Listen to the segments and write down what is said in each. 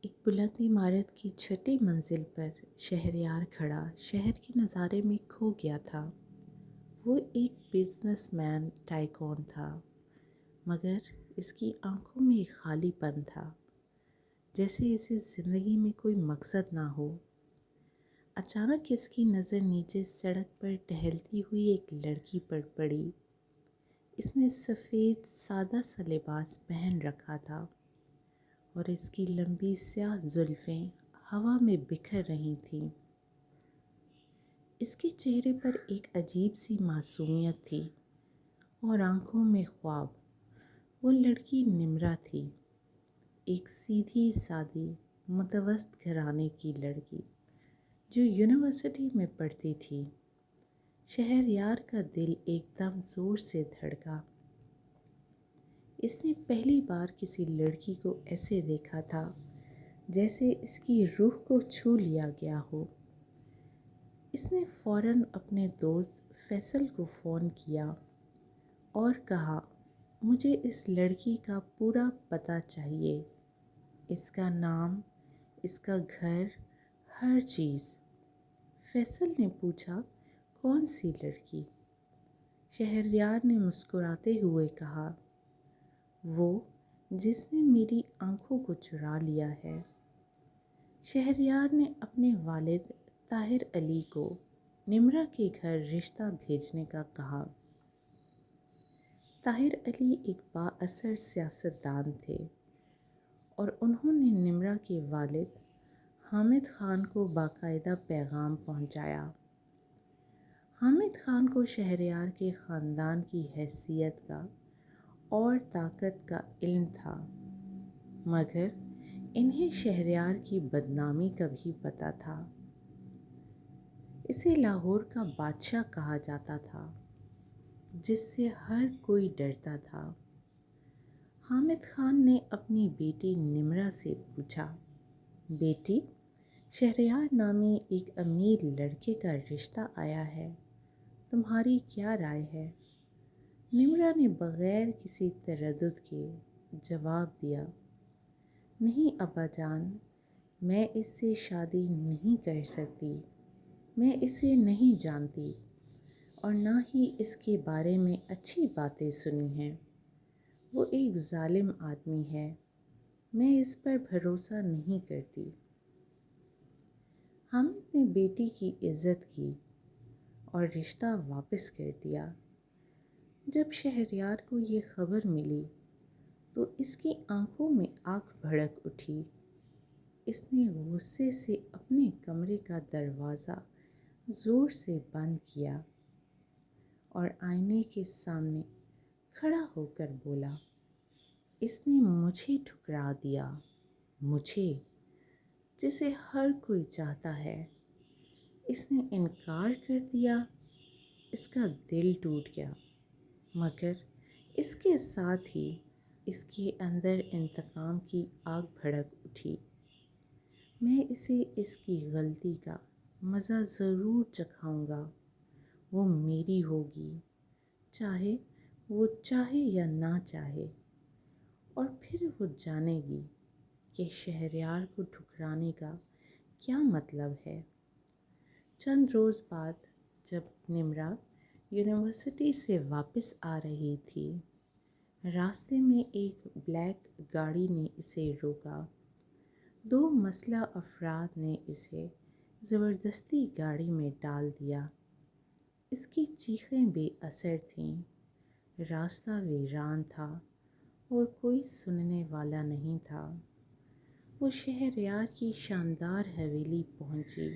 ایک بلند عمارت کی چھٹی منزل پر شہریار کھڑا شہر کے نظارے میں کھو گیا تھا۔ وہ ایک بزنس مین ٹائکون تھا، مگر اس کی آنکھوں میں ایک خالی پن تھا، جیسے اسے زندگی میں کوئی مقصد نہ ہو۔ اچانک اس کی نظر نیچے سڑک پر ٹہلتی ہوئی ایک لڑکی پر پڑی۔ اس نے سفید سادہ سا لباس پہن رکھا تھا اور اس کی لمبی سیاہ زلفیں ہوا میں بکھر رہی تھیں۔ اس کے چہرے پر ایک عجیب سی معصومیت تھی اور آنکھوں میں خواب۔ وہ لڑکی نمرا تھی، ایک سیدھی سادی متوسط گھرانے کی لڑکی جو یونیورسٹی میں پڑھتی تھی۔ شہریار کا دل ایک دم زور سے دھڑکا۔ اس نے پہلی بار کسی لڑکی کو ایسے دیکھا تھا جیسے اس کی روح کو چھو لیا گیا ہو۔ اس نے فوراً اپنے دوست فیصل کو فون کیا اور کہا، مجھے اس لڑکی کا پورا پتہ چاہیے، اس کا نام، اس کا گھر، ہر چیز۔ فیصل نے پوچھا، کون سی لڑکی؟ شہریار نے مسکراتے ہوئے کہا، وہ جس نے میری آنکھوں کو چرا لیا ہے۔ شہریار نے اپنے والد طاہر علی کو نمرا کے گھر رشتہ بھیجنے کا کہا۔ طاہر علی ایک بااثر سیاست دان تھے اور انہوں نے نمرا کے والد حامد خان کو باقاعدہ پیغام پہنچایا۔ حامد خان کو شہریار کے خاندان کی حیثیت کا اور طاقت کا علم تھا، مگر انہیں شہریار کی بدنامی کا بھی پتہ تھا۔ اسے لاہور کا بادشاہ کہا جاتا تھا، جس سے ہر کوئی ڈرتا تھا۔ حامد خان نے اپنی بیٹی نمرا سے پوچھا، بیٹی، شہریار نامی ایک امیر لڑکے کا رشتہ آیا ہے، تمہاری کیا رائے ہے؟ نمرا نے بغیر کسی تردد کے جواب دیا، نہیں ابا جان، میں اس سے شادی نہیں کر سکتی، میں اسے نہیں جانتی اور نہ ہی اس کے بارے میں اچھی باتیں سنی ہیں۔ وہ ایک ظالم آدمی ہے، میں اس پر بھروسہ نہیں کرتی۔ حامد نے بیٹی کی عزت کی اور رشتہ واپس کر دیا۔ جب شہریار کو یہ خبر ملی تو اس کی آنکھوں میں آگ بھڑک اٹھی۔ اس نے غصے سے اپنے کمرے کا دروازہ زور سے بند کیا اور آئینے کے سامنے کھڑا ہو کر بولا، اس نے مجھے ٹھکرا دیا، مجھے، جسے ہر کوئی چاہتا ہے۔ اس نے انکار کر دیا، اس کا دل ٹوٹ گیا، مگر اس کے ساتھ ہی اس کے اندر انتقام کی آگ بھڑک اٹھی۔ میں اسے اس کی غلطی کا مزہ ضرور چکھاؤں گا، وہ میری ہوگی، چاہے وہ چاہے یا نہ چاہے، اور پھر وہ جانے گی کہ شہریار کو ٹھکرانے کا کیا مطلب ہے۔ چند روز بعد جب نمرا یونیورسٹی سے واپس آ رہی تھی، راستے میں ایک بلیک گاڑی نے اسے روکا۔ دو مسلح افراد نے اسے زبردستی گاڑی میں ڈال دیا۔ اس کی چیخیں بے اثر تھیں، راستہ ویران تھا اور کوئی سننے والا نہیں تھا۔ وہ شہریار کی شاندار حویلی پہنچی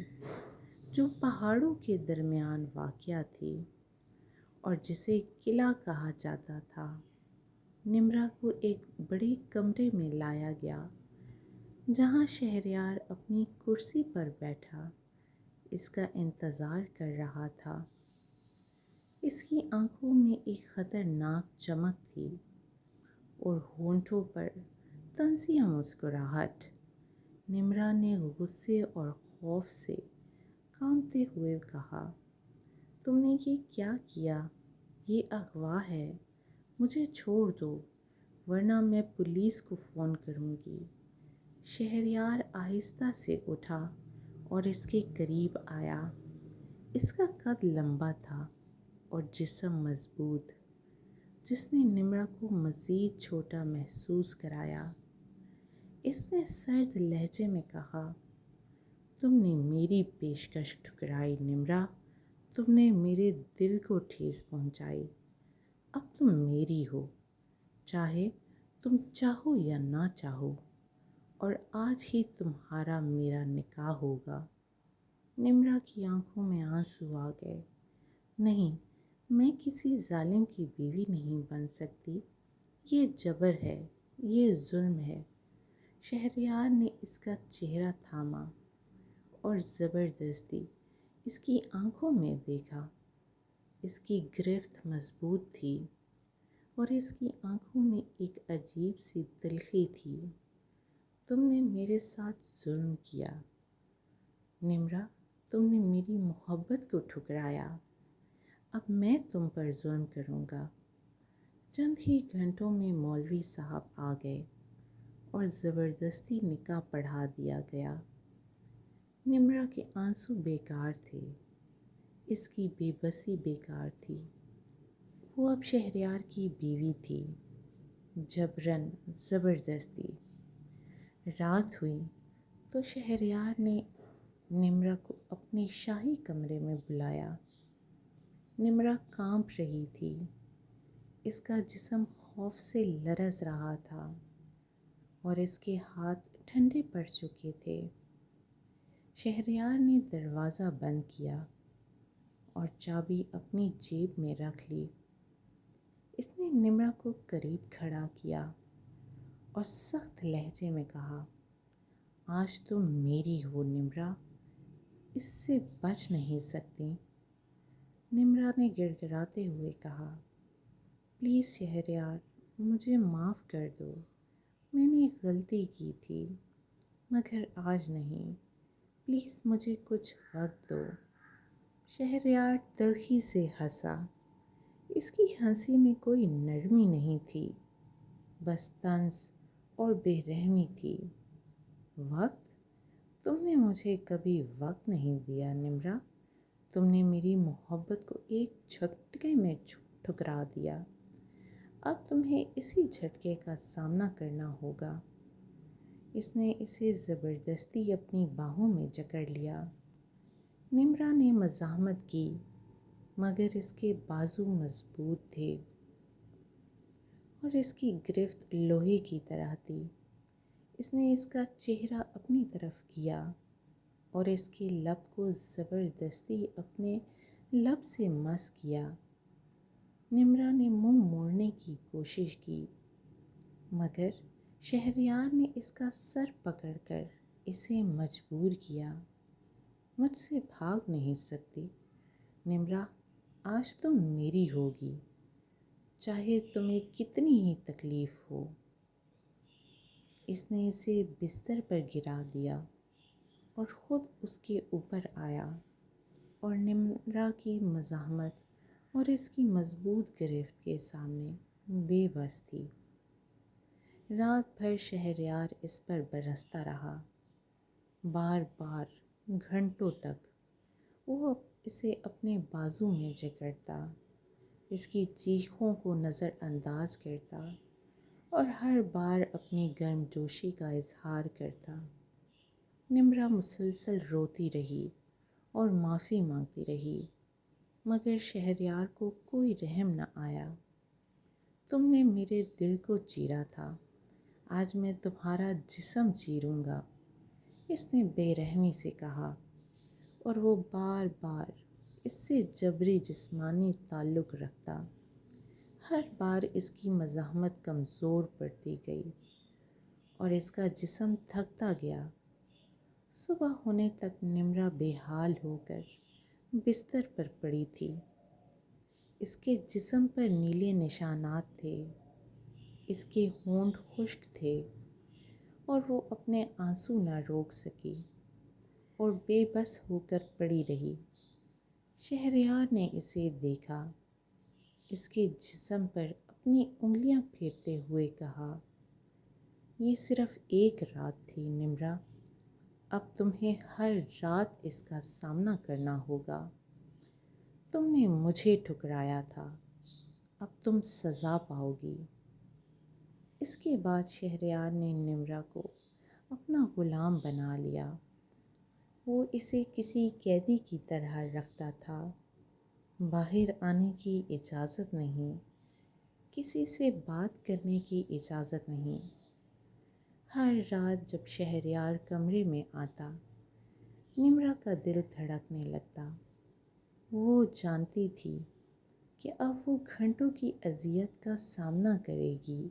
جو پہاڑوں کے درمیان واقع تھی اور جسے قلعہ کہا جاتا تھا۔ نمرا کو ایک بڑے کمرے میں لایا گیا جہاں شہریار اپنی کرسی پر بیٹھا اس کا انتظار کر رہا تھا۔ اس کی آنکھوں میں ایک خطرناک چمک تھی اور ہونٹوں پر طنزیہ مسکراہٹ۔ نمرا نے غصے اور خوف سے کانپتے ہوئے کہا، تم نے یہ کیا کیا؟ یہ اغوا ہے، مجھے چھوڑ دو ورنہ میں پولیس کو فون کروں گی۔ شہریار آہستہ سے اٹھا اور اس کے قریب آیا۔ اس کا قد لمبا تھا اور جسم مضبوط، جس نے نمرا کو مزید چھوٹا محسوس کرایا۔ اس نے سرد لہجے میں کہا، تم نے میری پیشکش ٹھکرائی نمرا، تم نے میرے دل کو ٹھیس پہنچائی۔ اب تم میری ہو، چاہے تم چاہو یا نہ چاہو، اور آج ہی تمہارا میرا نکاح ہوگا۔ نمرا کی آنکھوں میں آنسو آ گئے۔ نہیں، میں کسی ظالم کی بیوی نہیں بن سکتی، یہ جبر ہے، یہ ظلم ہے۔ شہریار نے اس کا چہرہ تھاما اور زبردستی اس کی آنکھوں میں دیکھا۔ اس کی گرفت مضبوط تھی اور اس کی آنکھوں میں ایک عجیب سی تلخی تھی۔ تم نے میرے ساتھ ظلم کیا نمرا، تم نے میری محبت کو ٹھکرایا۔ اب میں تم پر ظلم کروں گا۔ چند ہی گھنٹوں میں مولوی صاحب آ گئے اور زبردستی نکاح پڑھا دیا گیا۔ نمرا کے آنسو بیکار تھے، اس کی بے بسی بیکار تھی۔ وہ اب شہریار کی بیوی تھی، جبراً، زبردستی۔ رات ہوئی تو شہریار نے نمرا کو اپنے شاہی کمرے میں بلایا۔ نمرا کانپ رہی تھی، اس کا جسم خوف سے لرز رہا تھا اور اس کے ہاتھ ٹھنڈے پڑ چکے تھے۔ شہریار نے دروازہ بند کیا اور چابی اپنی جیب میں رکھ لی۔ اس نے نمرا کو قریب کھڑا کیا اور سخت لہجے میں کہا، آج تم میری ہو نمرا، اس سے بچ نہیں سکتی۔ نمرا نے گڑ گڑاتے ہوئے کہا، پلیز شہریار، مجھے معاف کر دو، میں نے ایک غلطی کی تھی، مگر آج نہیں، پلیز مجھے کچھ وقت دو۔ شہریار تلخی سے ہنسا۔ اس کی ہنسی میں کوئی نرمی نہیں تھی، بس طنز اور بے رحمی تھی۔ وقت؟ تم نے مجھے کبھی وقت نہیں دیا نمرا، تم نے میری محبت کو ایک جھٹکے میں ٹھکرا دیا۔ اب تمہیں اسی جھٹکے کا سامنا کرنا ہوگا۔ اس نے اسے زبردستی اپنی باہوں میں جکڑ لیا۔ نمرا نے مزاحمت کی، مگر اس کے بازو مضبوط تھے اور اس کی گرفت لوہے کی طرح تھی۔ اس نے اس کا چہرہ اپنی طرف کیا اور اس کے لب کو زبردستی اپنے لب سے مس کیا۔ نمرا نے منہ موڑنے کی کوشش کی، مگر شہریار نے اس کا سر پکڑ کر اسے مجبور کیا۔ مجھ سے بھاگ نہیں سکتی نمرا، آج تم میری ہوگی، چاہے تمہیں کتنی ہی تکلیف ہو۔ اس نے اسے بستر پر گرا دیا اور خود اس کے اوپر آیا اور نمرا کی مزاحمت اور اس کی مضبوط گرفت کے سامنے بے بس تھی۔ رات بھر شہریار اس پر برستا رہا، بار بار، گھنٹوں تک۔ وہ اسے اپنے بازو میں جکڑتا، اس کی چیخوں کو نظر انداز کرتا اور ہر بار اپنی گرم جوشی کا اظہار کرتا۔ نمرا مسلسل روتی رہی اور معافی مانگتی رہی، مگر شہریار کو کوئی رحم نہ آیا۔ تم نے میرے دل کو چیرا تھا، آج میں تمہارا جسم چیروں گا، اس نے بے رحمی سے کہا، اور وہ بار بار اس سے جبری جسمانی تعلق رکھتا۔ ہر بار اس کی مزاحمت کمزور پڑتی گئی اور اس کا جسم تھکتا گیا۔ صبح ہونے تک نمرا بے حال ہو کر بستر پر پڑی تھی۔ اس کے جسم پر نیلے نشانات تھے، اس کے ہونٹ خشک تھے اور وہ اپنے آنسو نہ روک سکی اور بے بس ہو کر پڑی رہی۔ شہریار نے اسے دیکھا، اس کے جسم پر اپنی انگلیاں پھیرتے ہوئے کہا، یہ صرف ایک رات تھی نمرا، اب تمہیں ہر رات اس کا سامنا کرنا ہوگا۔ تم نے مجھے ٹھکرایا تھا، اب تم سزا پاؤ گی۔ اس کے بعد شہریار نے نمرا کو اپنا غلام بنا لیا۔ وہ اسے کسی قیدی کی طرح رکھتا تھا، باہر آنے کی اجازت نہیں، کسی سے بات کرنے کی اجازت نہیں۔ ہر رات جب شہریار کمرے میں آتا، نمرا کا دل دھڑکنے لگتا۔ وہ جانتی تھی کہ اب وہ گھنٹوں کی اذیت کا سامنا کرے گی۔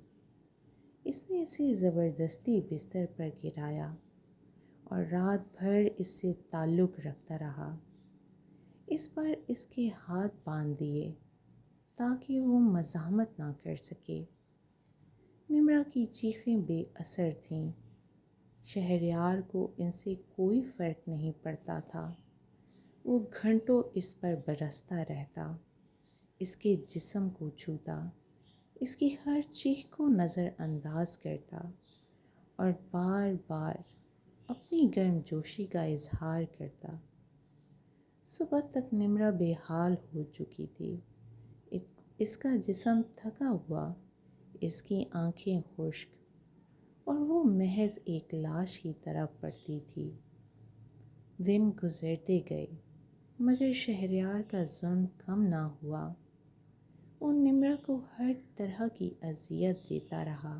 اس نے اسے زبردستی بستر پر گرایا اور رات بھر اس سے تعلق رکھتا رہا۔ اس پر اس کے ہاتھ باندھ دیے تاکہ وہ مزاحمت نہ کر سکے۔ نمرا کی چیخیں بے اثر تھیں۔ شہریار کو ان سے کوئی فرق نہیں پڑتا تھا۔ وہ گھنٹوں اس پر برستا رہتا، اس کے جسم کو چھوتا، اس کی ہر چیخ کو نظر انداز کرتا اور بار بار اپنی گرم جوشی کا اظہار کرتا۔ صبح تک نمرا بے حال ہو چکی تھی۔ اس کا جسم تھکا ہوا، اس کی آنکھیں خشک، اور وہ محض ایک لاش کی طرح پڑتی تھی۔ دن گزرتے گئے مگر شہریار کا ظلم کم نہ ہوا۔ وہ نمرا کو ہر طرح کی اذیت دیتا رہا،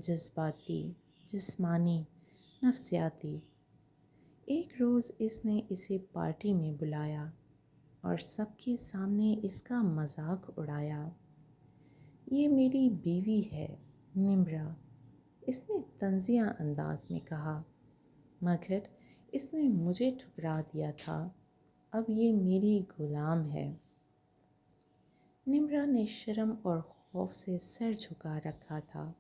جذباتی، جسمانی، نفسیاتی۔ ایک روز اس نے اسے پارٹی میں بلایا اور سب کے سامنے اس کا مذاق اڑایا۔ یہ میری بیوی ہے نمرا، اس نے طنزیہ انداز میں کہا، مگر اس نے مجھے ٹھکرا دیا تھا، اب یہ میری غلام ہے۔ نمرا نے شرم اور خوف سے سر جھکا رکھا تھا،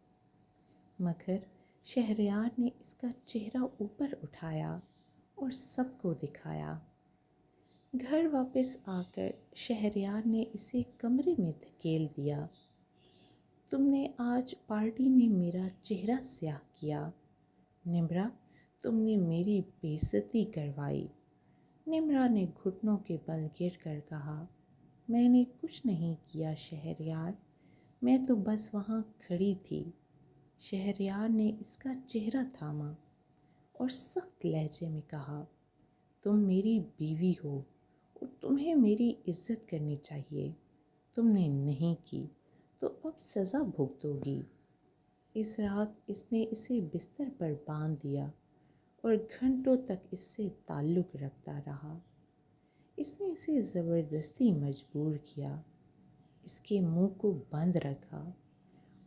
مگر شہریار نے اس کا چہرہ اوپر اٹھایا اور سب کو دکھایا۔ گھر واپس آ کر شہریار نے اسے کمرے میں دھکیل دیا۔ تم نے آج پارٹی میں میرا چہرہ سیاہ کیا نمرا، تم نے میری بے عزتی کروائی۔ نمرا نے گھٹنوں کے بل گر کر کہا، میں نے کچھ نہیں کیا شہریار، میں تو بس وہاں کھڑی تھی۔ شہریار نے اس کا چہرہ تھاما اور سخت لہجے میں کہا، تم میری بیوی ہو اور تمہیں میری عزت کرنی چاہیے۔ تم نے نہیں کی تو اب سزا بھگتو گی۔ اس رات اس نے اسے بستر پر باندھ دیا اور گھنٹوں تک اس سے تعلق رکھتا رہا۔ اس نے اسے زبردستی مجبور کیا، اس کے منہ کو بند رکھا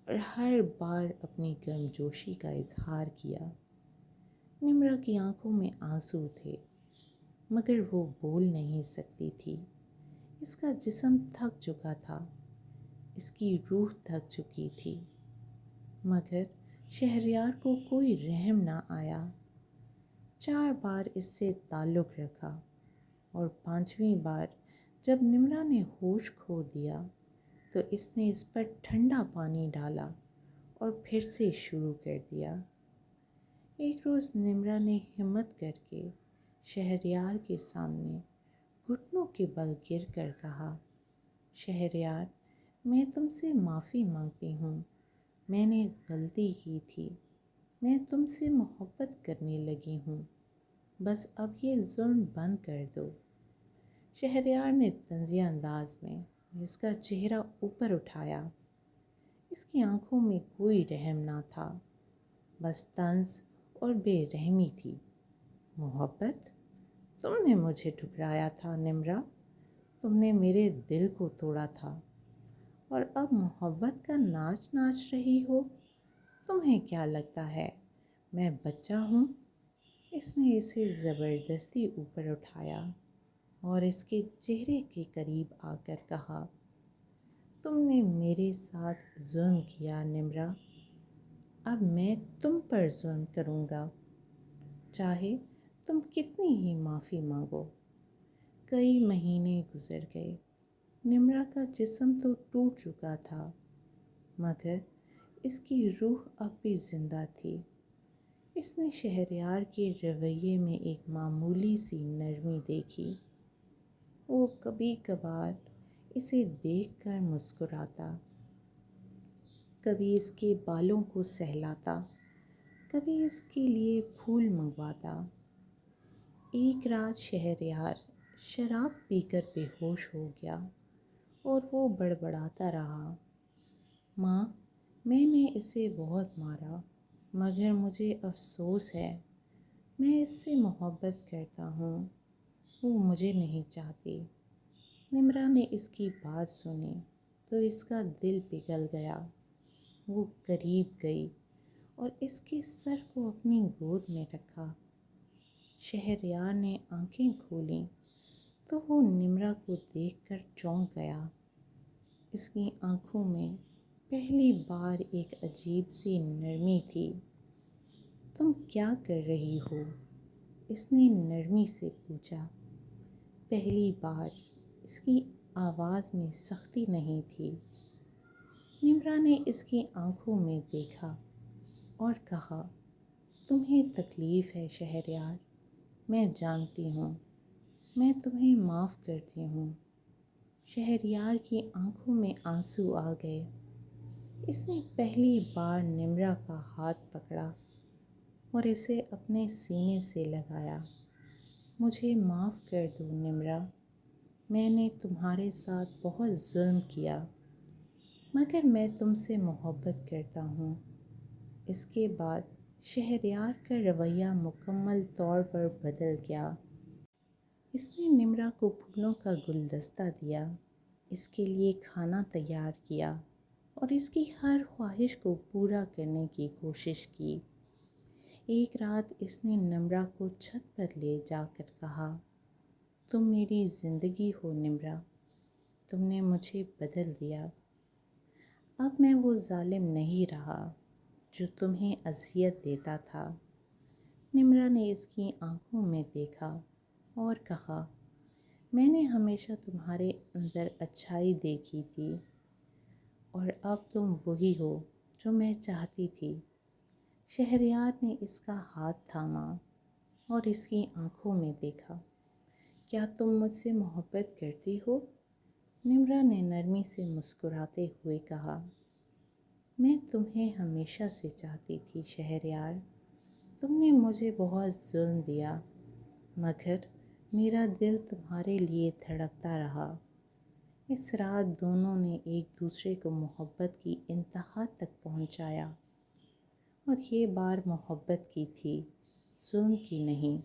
اور ہر بار اپنی گرمجوشی کا اظہار کیا۔ نمرا کی آنکھوں میں آنسو تھے، مگر وہ بول نہیں سکتی تھی۔ اس کا جسم تھک چکا تھا، اس کی روح تھک چکی تھی، مگر شہریار کو کوئی رحم نہ آیا۔ 4 بار اس سے تعلق رکھا اور 5ویں بار جب نمرا نے ہوش کھو دیا تو اس نے اس پر ٹھنڈا پانی ڈالا اور پھر سے شروع کر دیا۔ ایک روز نمرا نے ہمت کر کے شہریار کے سامنے گھٹنوں کے بل گر کر کہا، شہریار، میں تم سے معافی مانگتی ہوں، میں نے غلطی کی تھی، میں تم سے محبت کرنے لگی ہوں، بس اب یہ ظلم بند کر دو۔ شہریار نے طنزیہ انداز میں اس کا چہرہ اوپر اٹھایا۔ اس کی آنکھوں میں کوئی رحم نہ تھا، بس طنز اور بے رحمی تھی۔ محبت؟ تم نے مجھے ٹھکرایا تھا نمرا، تم نے میرے دل کو توڑا تھا، اور اب محبت کا ناچ ناچ رہی ہو؟ تمہیں کیا لگتا ہے میں بچہ ہوں؟ اس نے اسے زبردستی اوپر اٹھایا اور اس کے چہرے کے قریب آ کر کہا، تم نے میرے ساتھ ظلم کیا نمرا، اب میں تم پر ظلم کروں گا، چاہے تم کتنی ہی معافی مانگو۔ کئی مہینے گزر گئے، نمرا کا جسم تو ٹوٹ چکا تھا، مگر اس کی روح اب بھی زندہ تھی۔ اس نے شہریار کے رویے میں ایک معمولی سی نرمی دیکھی۔ وہ کبھی کبھار اسے دیکھ کر مسکراتا، کبھی اس کے بالوں کو سہلاتا، کبھی اس کے لیے پھول منگواتا۔ ایک رات شہریار شراب پی کر بے ہوش ہو گیا اور وہ بڑبڑاتا رہا، ماں، میں نے اسے بہت مارا، مگر مجھے افسوس ہے، میں اس سے محبت کرتا ہوں، وہ مجھے نہیں چاہتی۔ نمرا نے اس کی بات سنی تو اس کا دل پگھل گیا۔ وہ قریب گئی اور اس کے سر کو اپنی گود میں رکھا۔ شہریار نے آنکھیں کھولیں تو وہ نمرا کو دیکھ کر چونک گیا۔ اس کی آنکھوں میں پہلی بار ایک عجیب سی نرمی تھی۔ تم کیا کر رہی ہو؟ اس نے نرمی سے پوچھا۔ پہلی بار اس کی آواز میں سختی نہیں تھی۔ نمرا نے اس کی آنکھوں میں دیکھا اور کہا، تمہیں تکلیف ہے شہریار، میں جانتی ہوں، میں تمہیں معاف کرتی ہوں۔ شہریار کی آنکھوں میں آنسو آ گئے۔ اس نے پہلی بار نمرا کا ہاتھ پکڑا اور اسے اپنے سینے سے لگایا۔ مجھے معاف کر دو نمرا، میں نے تمہارے ساتھ بہت ظلم کیا، مگر میں تم سے محبت کرتا ہوں۔ اس کے بعد شہریار کا رویہ مکمل طور پر بدل گیا۔ اس نے نمرا کو پھولوں کا گلدستہ دیا، اس کے لیے کھانا تیار کیا اور اس کی ہر خواہش کو پورا کرنے کی کوشش کی۔ ایک رات اس نے نمرا کو چھت پر لے جا کر کہا، تم میری زندگی ہو نمرا، تم نے مجھے بدل دیا۔ اب میں وہ ظالم نہیں رہا جو تمہیں اذیت دیتا تھا۔ نمرا نے اس کی آنکھوں میں دیکھا اور کہا، میں نے ہمیشہ تمہارے اندر اچھائی دیکھی تھی اور اب تم وہی ہو جو میں چاہتی تھی۔ شہریار نے اس کا ہاتھ تھاما اور اس کی آنکھوں میں دیکھا۔ کیا تم مجھ سے محبت کرتی ہو؟ نمرا نے نرمی سے مسکراتے ہوئے کہا، میں تمہیں ہمیشہ سے چاہتی تھی شہریار، تم نے مجھے بہت ظلم دیا، مگر میرا دل تمہارے لیے دھڑکتا رہا۔ اس رات دونوں نے ایک دوسرے کو محبت کی انتہا تک پہنچایا، اور یہ بار محبت کی تھی، ظلم کی نہیں۔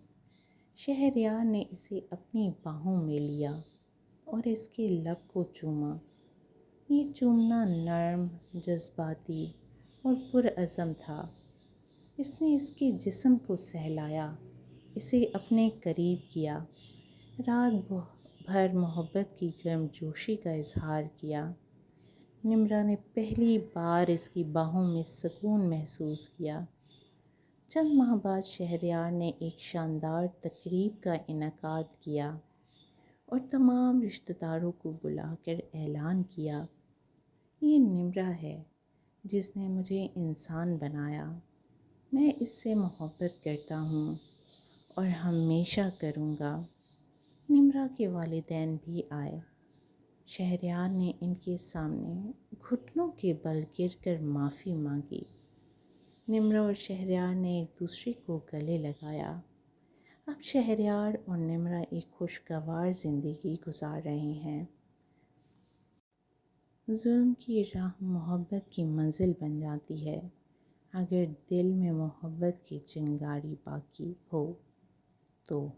شہریار نے اسے اپنی باہوں میں لیا اور اس کے لب کو چوما۔ یہ چومنا نرم، جذباتی اور پرعزم تھا۔ اس نے اس کے جسم کو سہلایا، اسے اپنے قریب کیا، رات بھر محبت کی گرمجوشی کا اظہار کیا۔ نمرا نے پہلی بار اس کی باہوں میں سکون محسوس کیا۔ چند ماہ بعد شہریار نے ایک شاندار تقریب کا انعقاد کیا اور تمام رشتہ داروں کو بلا کر اعلان کیا، یہ نمرا ہے جس نے مجھے انسان بنایا، میں اس سے محبت کرتا ہوں اور ہمیشہ کروں گا۔ نمرا کے والدین بھی آئے۔ شہریار نے ان کے سامنے گھٹنوں کے بل گر کر معافی مانگی۔ نمرا اور شہریار نے ایک دوسرے کو گلے لگایا۔ اب شہریار اور نمرا ایک خوشگوار زندگی گزار رہے ہیں۔ ظلم کی راہ محبت کی منزل بن جاتی ہے، اگر دل میں محبت کی چنگاری باقی ہو تو۔